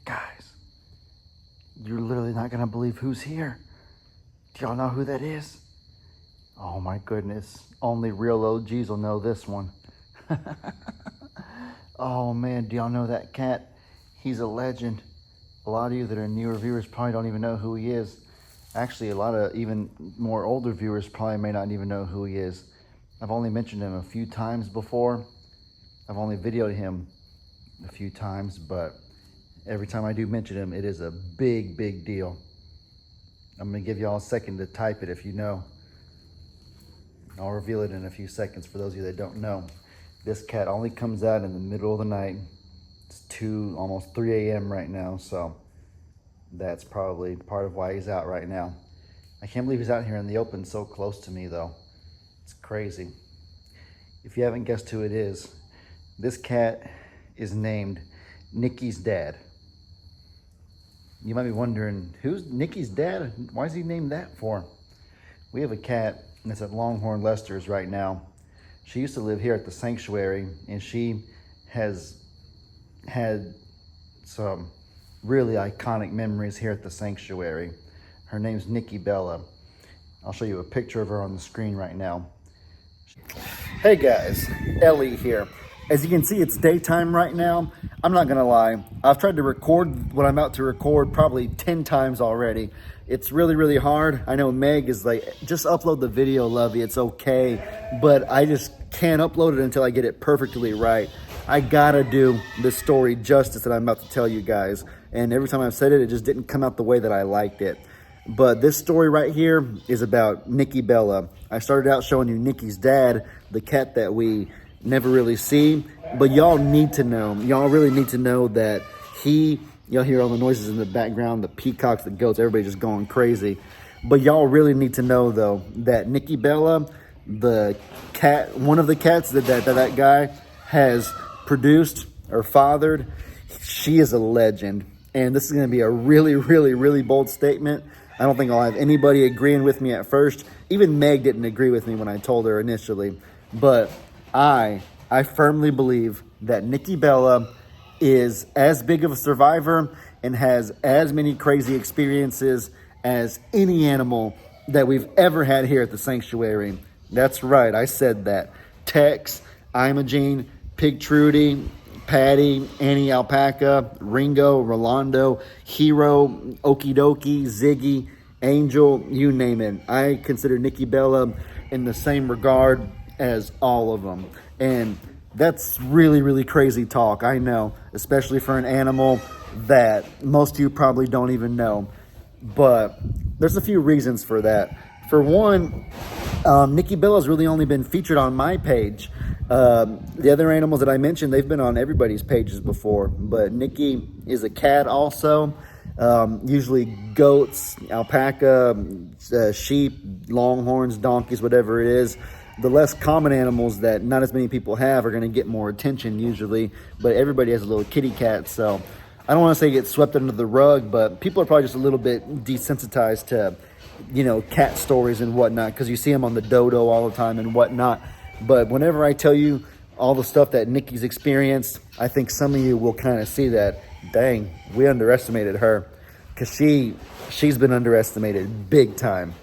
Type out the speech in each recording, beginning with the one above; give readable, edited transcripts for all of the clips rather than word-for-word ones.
Guys, you're literally not gonna believe who's here. Do y'all know who that is? Oh my goodness, only real OGs will know this one. Oh man, do y'all know that cat? He's a legend. A lot of you that are newer viewers probably don't even know who he is. Actually, a lot of even more older viewers probably may not even know who he is. I've only mentioned him a few times before. I've only videoed him a few times, but every time I do mention him, it is a big, big deal. I'm gonna give y'all a second to type it if you know. I'll reveal it in a few seconds for those of you that don't know. This cat only comes out in the middle of the night. It's 2, almost 3 a.m. right now, so that's probably part of why he's out right now. I can't believe he's out here in the open so close to me though. It's crazy. If you haven't guessed who it is, this cat is named Nikki's dad. You might be wondering, who's Nikki's dad? Why is he named that for? We have a cat that's at Longhorn Lester's right now. She used to live here at the sanctuary, and she has had some really iconic memories here at the sanctuary. Her name's Nikki Bella. I'll show you a picture of her on the screen right now. Hey guys, Ellie here. As you can see, it's daytime right now. I'm not gonna lie, I've tried to record what I'm about to record probably 10 times already. It's really, really hard. I know Meg is like, just upload the video, Lovey, it's okay. But I just can't upload it until I get it perfectly right. I gotta do this story justice that I'm about to tell you guys. And every time I've said it, it just didn't come out the way that I liked it. But this story right here is about Nikki Bella. I started out showing you Nikki's dad, the cat that we never really see. But y'all need to know, y'all really need to know that y'all hear all the noises in the background, the peacocks, the goats, everybody just going crazy. But y'all really need to know though, that Nikki Bella, the cat, one of the cats that guy has produced or fathered, she is a legend. And this is gonna be a really, really, really bold statement. I don't think I'll have anybody agreeing with me at first. Even Meg didn't agree with me when I told her initially. But I firmly believe that Nikki Bella is as big of a survivor and has as many crazy experiences as any animal that we've ever had here at the sanctuary. That's right, I said that. Tex, Imogene, Pig Trudy, Patty, Annie Alpaca, Ringo, Rolando, Hero, Okie Dokie, Ziggy, Angel, you name it. I consider Nikki Bella in the same regard as all of them. And that's really, really crazy talk, I know, especially for an animal that most of you probably don't even know. But there's a few reasons for that. For one, Nikki Bella's really only been featured on my page. The other animals that I mentioned, they've been on everybody's pages before. But Nikki is a cat also. Usually goats, alpaca, sheep, longhorns, donkeys, whatever it is. The less common animals that not as many people have are going to get more attention usually, but everybody has a little kitty cat, so I don't want to say get swept under the rug, but people are probably just a little bit desensitized to, you know, cat stories and whatnot, because you see them on the dodo all the time and whatnot. But whenever I tell you all the stuff that Nikki's experienced, I think some of you will kind of see that, dang, we underestimated her, because she's been underestimated big time.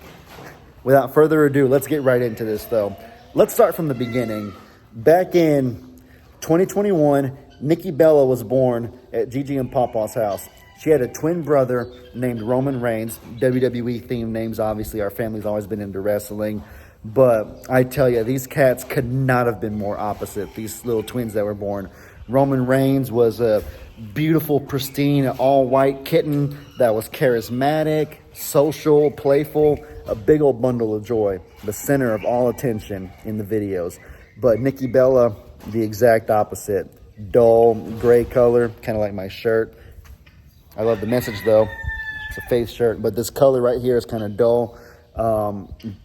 Without further ado, let's get right into this though. Let's start from the beginning. Back in 2021, Nikki Bella was born at Gigi and Papa's house. She had a twin brother named Roman Reigns. WWE themed names, obviously. Our family's always been into wrestling. But I tell you, these cats could not have been more opposite, these little twins that were born. Roman Reigns was a beautiful, pristine, all-white kitten that was charismatic, social, playful, a big old bundle of joy, the center of all attention in the videos. But Nikki Bella, the exact opposite. Dull, gray color, kind of like my shirt. I love the message though. It's a Faith shirt, but this color right here is kind of dull,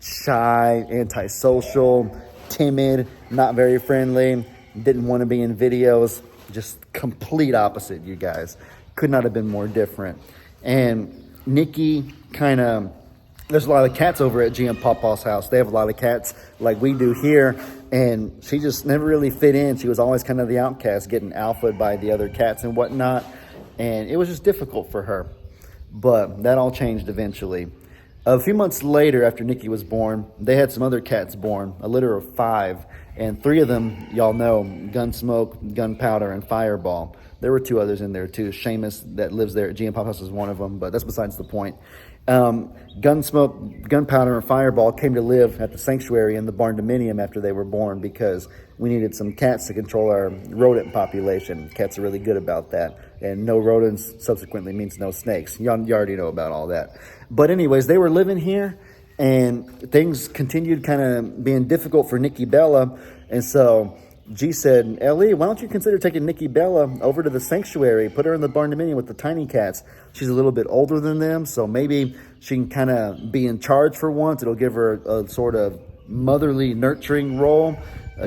shy, antisocial, timid, not very friendly, didn't want to be in videos. Just complete opposite, you guys. Could not have been more different. And Nikki there's a lot of cats over at G and Papa's house. They have a lot of cats like we do here. And she just never really fit in. She was always kind of the outcast, getting alphaed by the other cats and whatnot. and it was just difficult for her. But that all changed eventually. A few months later, after Nikki was born, they had some other cats born, a litter of 5. And 3 of them, y'all know, Gunsmoke, Gunpowder, and Fireball. There were 2 others in there too. Seamus, that lives there at G and Pop House, is one of them, but that's besides the point. Gunsmoke, Gunpowder, and Fireball came to live at the sanctuary in the barn dominium after they were born because we needed some cats to control our rodent population. Cats are really good about that. And no rodents subsequently means no snakes. You already know about all that. But anyways, they were living here, and things continued kind of being difficult for Nikki Bella. And so G said, Ellie, why don't you consider taking Nikki Bella over to the sanctuary, put her in the barn dominium with the tiny cats. She's a little bit older than them, so maybe she can kind of be in charge for once. It'll give her a sort of motherly, nurturing role,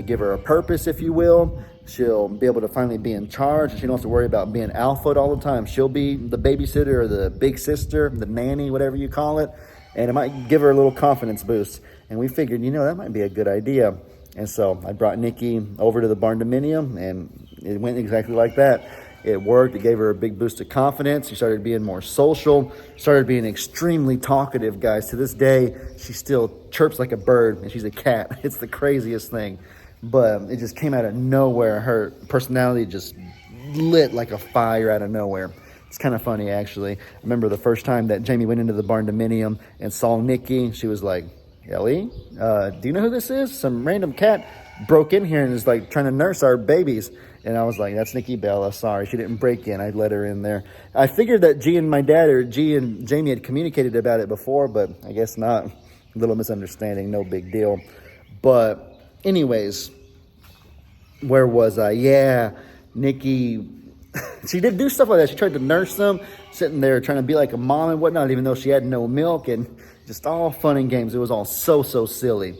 give her a purpose, if you will. She'll be able to finally be in charge, and she don't have to worry about being alphaed all the time. She'll be the babysitter or the big sister, the nanny, whatever you call it, and it might give her a little confidence boost. And we figured, that might be a good idea. And so I brought Nikki over to the barn dominium, and it went exactly like that. It worked. It gave her a big boost of confidence. She started being more social, started being extremely talkative, guys. To this day, she still chirps like a bird, and she's a cat. It's the craziest thing. But it just came out of nowhere. Her personality just lit like a fire out of nowhere. It's kind of funny, actually. I remember the first time that Jamie went into the barn dominium and saw Nikki, she was like, Ellie, do you know who this is? Some random cat broke in here and is like trying to nurse our babies. And I was like, that's Nikki Bella. Sorry, she didn't break in. I let her in there. I figured that G and my dad, or G and Jamie, had communicated about it before, but I guess not. A little misunderstanding, no big deal. But anyways, where was I? Yeah, Nikki, she did do stuff like that. She tried to nurse them, sitting there trying to be like a mom and whatnot, even though she had no milk, and just all fun and games. It was all so silly.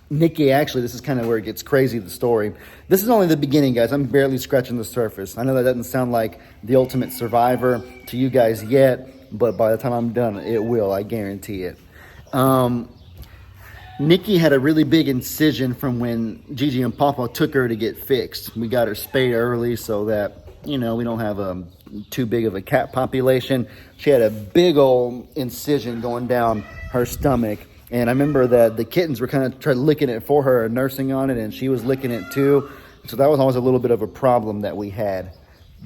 Nikki, actually, this is kind of where it gets crazy, the story. This is only the beginning, guys. I'm barely scratching the surface. I know that doesn't sound like the ultimate survivor to you guys yet, but by the time I'm done, it will. I guarantee it. Nikki had a really big incision from when Gigi and Papa took her to get fixed. We got her spayed early so that, we don't have too big of a cat population. She had a big old incision going down her stomach. And I remember that the kittens were kind of trying licking it for her and nursing on it, and she was licking it too. So that was always a little bit of a problem that we had.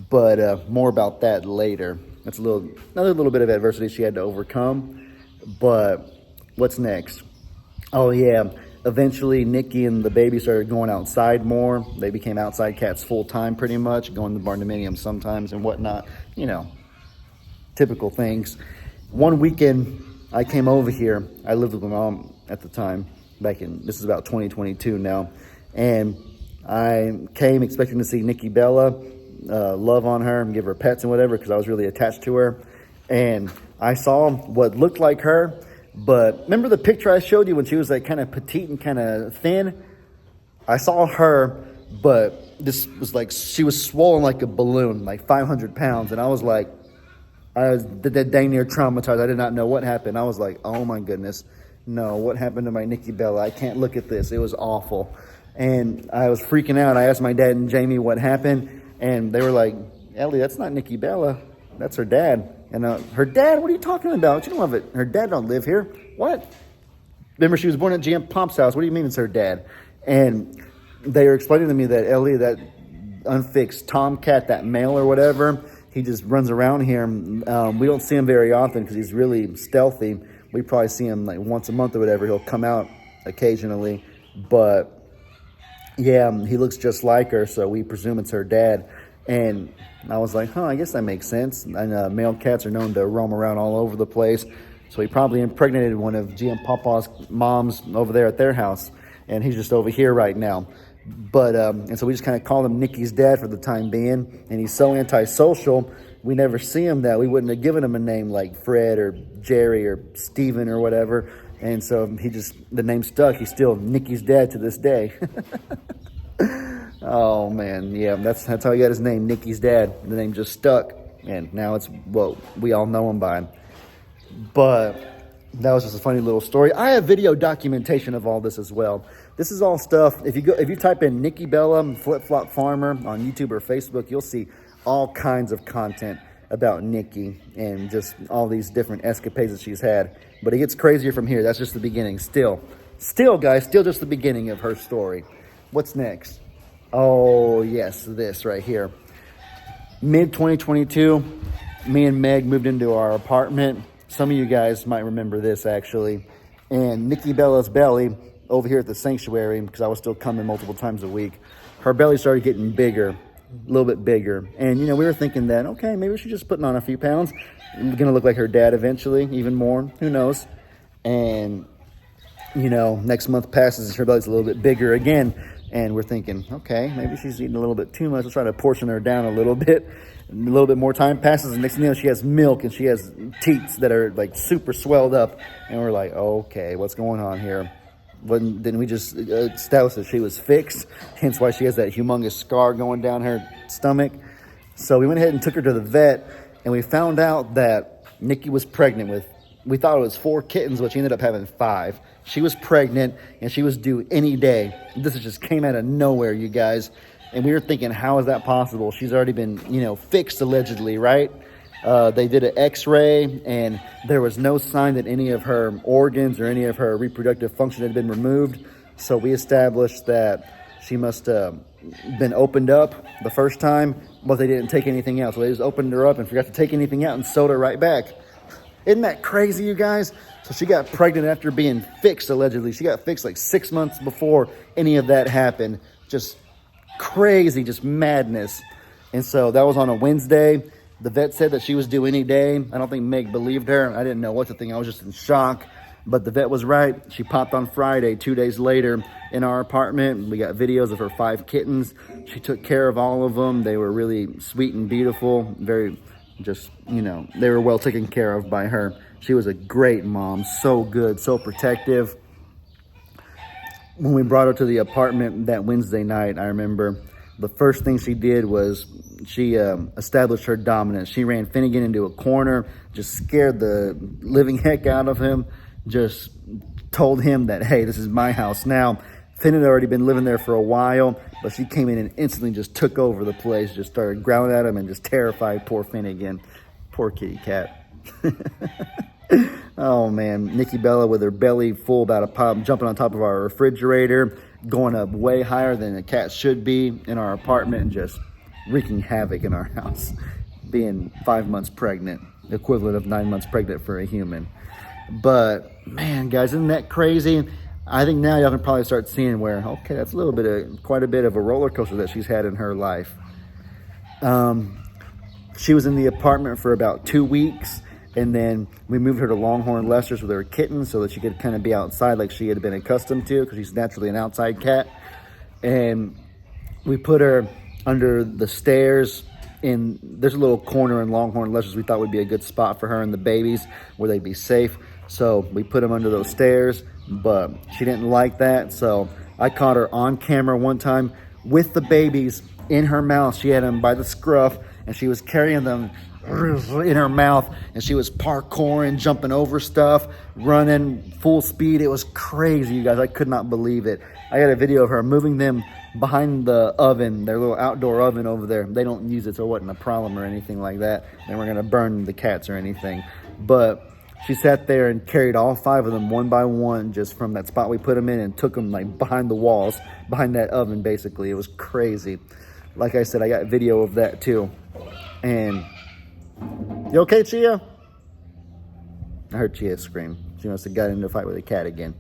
But more about that later. That's another little bit of adversity she had to overcome. But what's next? Oh, yeah. Eventually, Nikki and the baby started going outside more. They became outside cats full-time pretty much, going to the barn dominium sometimes and whatnot. Typical things. One weekend, I came over here. I lived with my mom at the time, this is about 2022 now. And I came expecting to see Nikki Bella, love on her and give her pets and whatever, because I was really attached to her. And I saw what looked like her. But remember the picture I showed you when she was like kind of petite and kind of thin? I saw her, but this was like, she was swollen like a balloon, like 500 pounds. And I was like, I was dang near traumatized. I did not know what happened. I was like, oh my goodness, no, what happened to my Nikki Bella? I can't look at this. It was awful. And I was freaking out. I asked my dad and Jamie what happened. And they were like, Ellie, that's not Nikki Bella. That's her dad. And her dad, what are you talking about? You don't have it. Her dad don't live here. What? Remember, she was born at GM Pop's house. What do you mean it's her dad? And they were explaining to me that Ellie, that unfixed tomcat, that male or whatever, he just runs around here. We don't see him very often because he's really stealthy. We probably see him like once a month or whatever. He'll come out occasionally. But yeah, he looks just like her, so we presume it's her dad. And I was like, I guess that makes sense. And male cats are known to roam around all over the place. So he probably impregnated one of G and Papa's moms over there at their house. And he's just over here right now. But, and so we just kind of called him Nikki's dad for the time being. And he's so antisocial, we never see him that. We wouldn't have given him a name like Fred or Jerry or Steven or whatever. And so the name stuck. He's still Nikki's dad to this day. Oh, man, yeah, that's how he got his name, Nikki's dad. The name just stuck, and now it's what we all know him by. But that was just a funny little story. I have video documentation of all this as well. This is all stuff. If you type in Nikki Bella Flip Flop Farmer on YouTube or Facebook, you'll see all kinds of content about Nikki and just all these different escapades that she's had. But it gets crazier from here. That's just the beginning. Still, guys, still just the beginning of her story. What's next? Oh, yes, this right here. Mid-2022, me and Meg moved into our apartment. Some of you guys might remember this, actually. And Nikki Bella's belly over here at the sanctuary, because I was still coming multiple times a week, her belly started getting bigger, a little bit bigger. And, you know, we were thinking that, okay, maybe she's just putting on a few pounds. Going to look like her dad eventually, even more. Who knows? And, you know, next month passes and her belly's a little bit bigger again. And we're thinking, okay, maybe she's eating a little bit too much. Let's try to portion her down a little bit. A little bit more time passes. And next thing you know, she has milk and she has teats that are like super swelled up. And we're like, okay, what's going on here? Then we just established that she was fixed. Hence why she has that humongous scar going down her stomach. So we went ahead and took her to the vet. And we found out that Nikki was pregnant with, we thought it was 4 kittens, but she ended up having 5. She was pregnant and she was due any day. This just came out of nowhere, you guys. And we were thinking, how is that possible? She's already been, you know, fixed allegedly, right? They did an x-ray and there was no sign that any of her organs or any of her reproductive function had been removed. So we established that she must have been opened up the first time, but they didn't take anything out. So they just opened her up and forgot to take anything out and sewed her right back. Isn't that crazy, you guys? So she got pregnant after being fixed, allegedly. She got fixed like 6 months before any of that happened. Just crazy, just madness. And so that was on a Wednesday. The vet said that she was due any day. I don't think Meg believed her. I didn't know what to think. I was just in shock. But the vet was right. She popped on Friday, 2 days later, in our apartment. We got videos of her 5 kittens. She took care of all of them. They were really sweet and beautiful. Very, just, you know, they were well taken care of by her. She was a great mom. So good, so protective. When we brought her to the apartment that Wednesday night, I remember the first thing she did was she established her dominance. She ran Finnegan into a corner, just scared the living heck out of him, just told him that, hey, this is my house now. Finn had already been living there for a while, but she came in and instantly just took over the place, just started growling at him and just terrified poor Finnegan. Poor kitty cat. Oh, man. Nikki Bella with her belly full about a pop, jumping on top of our refrigerator, going up way higher than a cat should be in our apartment and just wreaking havoc in our house. Being 5 months pregnant, the equivalent of 9 months pregnant for a human. But, man, guys, isn't that crazy? I think now y'all can probably start seeing where, okay, that's a little bit of, quite a bit of a roller coaster that she's had in her life. She was in the apartment for about 2 weeks. And then we moved her to Longhorn Lester's with her kittens so that she could kind of be outside like she had been accustomed to, because she's naturally an outside cat. And we put her under the stairs there's a little corner in Longhorn Lester's we thought would be a good spot for her and the babies where they'd be safe. So we put them under those stairs, but she didn't like that. So I caught her on camera one time with the babies in her mouth. She had them by the scruff and she was carrying them in her mouth, and she was parkouring, jumping over stuff, running full speed. It was crazy, you guys. I could not believe it. I got a video of her moving them behind the oven, their little outdoor oven over there. They don't use it, so it wasn't a problem or anything like that. They weren't going to burn the cats or anything. But she sat there and carried all 5 of them one by one, just from that spot we put them in, and took them like behind the walls, behind that oven, basically. It was crazy. Like I said, I got video of that too. And you okay, Chia? I heard Chia scream. She must have got into a fight with a cat again.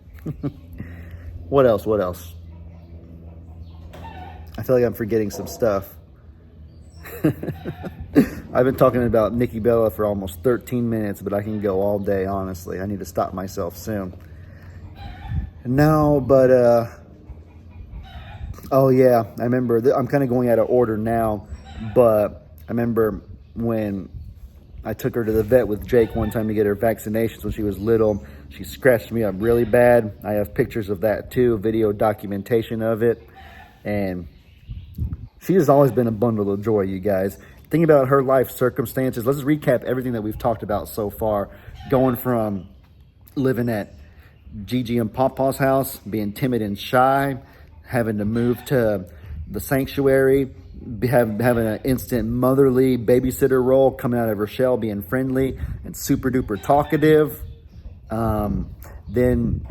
What else? I feel like I'm forgetting some stuff. I've been talking about Nikki Bella for almost 13 minutes, but I can go all day, honestly. I need to stop myself soon. No, but, oh yeah, I remember, I'm kind of going out of order now, but I remember when I took her to the vet with Jake one time to get her vaccinations when she was little. She scratched me up really bad. I have pictures of that too, video documentation of it. And she has always been a bundle of joy, you guys. Think about her life circumstances. Let's just recap everything that we've talked about so far. Going from living at Gigi and Papa's house, being timid and shy, having to move to the sanctuary, having an instant motherly babysitter role, coming out of her shell, being friendly and super duper talkative. Then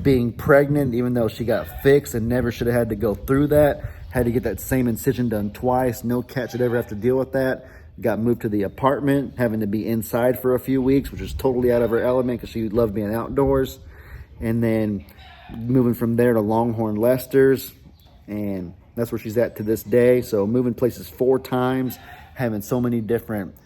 being pregnant, even though she got fixed and never should have had to go through that, had to get that same incision done twice. No cat should ever have to deal with that. Got moved to the apartment, having to be inside for a few weeks, which is totally out of her element because she loved being outdoors. And then moving from there to Longhorn Lester's, and that's where she's at to this day. So moving places 4 times, having so many different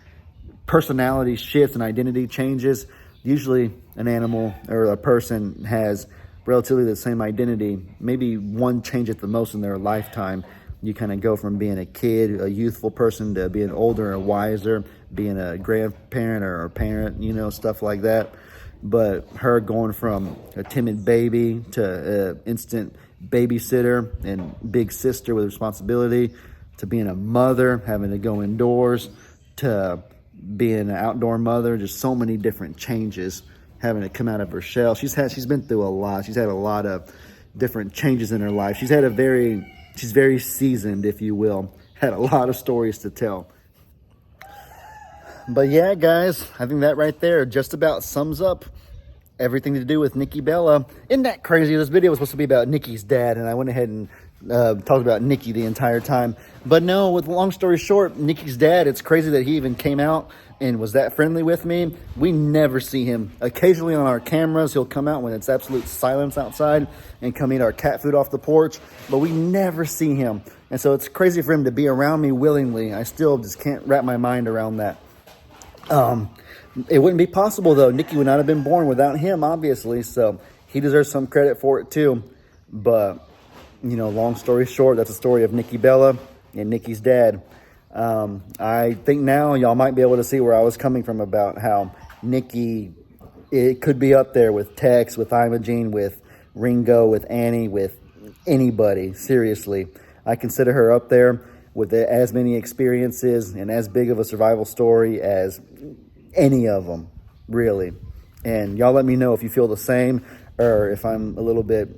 personality shifts and identity changes. Usually an animal or a person has relatively the same identity, maybe one change at the most in their lifetime. You kind of go from being a kid, a youthful person, to being older and wiser, being a grandparent or a parent, you know, stuff like that. But her going from a timid baby to an instant babysitter and big sister with responsibility, to being a mother, having to go indoors, to being an outdoor mother, just so many different changes, having to come out of her shell. She's been through a lot. She's had a lot of different changes in her life. She's very seasoned, if you will. Had a lot of stories to tell. But yeah, guys, I think that right there just about sums up everything to do with Nikki Bella. Isn't that crazy? This video was supposed to be about Nikki's dad, and I went ahead and talked about Nikki the entire time. But no, with long story short, Nikki's dad, it's crazy that he even came out and was that friendly with me. We never see him. Occasionally on our cameras, he'll come out when it's absolute silence outside and come eat our cat food off the porch, but we never see him. And so it's crazy for him to be around me willingly. I still just can't wrap my mind around that. It wouldn't be possible, though. Nikki would not have been born without him, obviously, so he deserves some credit for it too. But, you know, long story short, that's the story of Nikki Bella and Nikki's dad. I think now y'all might be able to see where I was coming from about how Nikki, it could be up there with Tex, with Imogene, with Ringo, with Annie, with anybody. Seriously, I consider her up there with as many experiences and as big of a survival story as any of them, really. And y'all let me know if you feel the same, or if I'm a little bit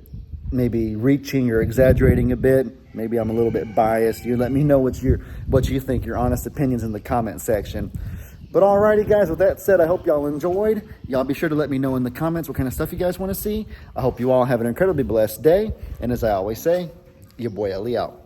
maybe reaching or exaggerating a bit. Maybe I'm a little bit biased. You let me know what you think, your honest opinions in the comment section. But alrighty, guys, with that said, I hope y'all enjoyed. Y'all be sure to let me know in the comments what kind of stuff you guys want to see. I hope you all have an incredibly blessed day. And as I always say, your boy Ellie out.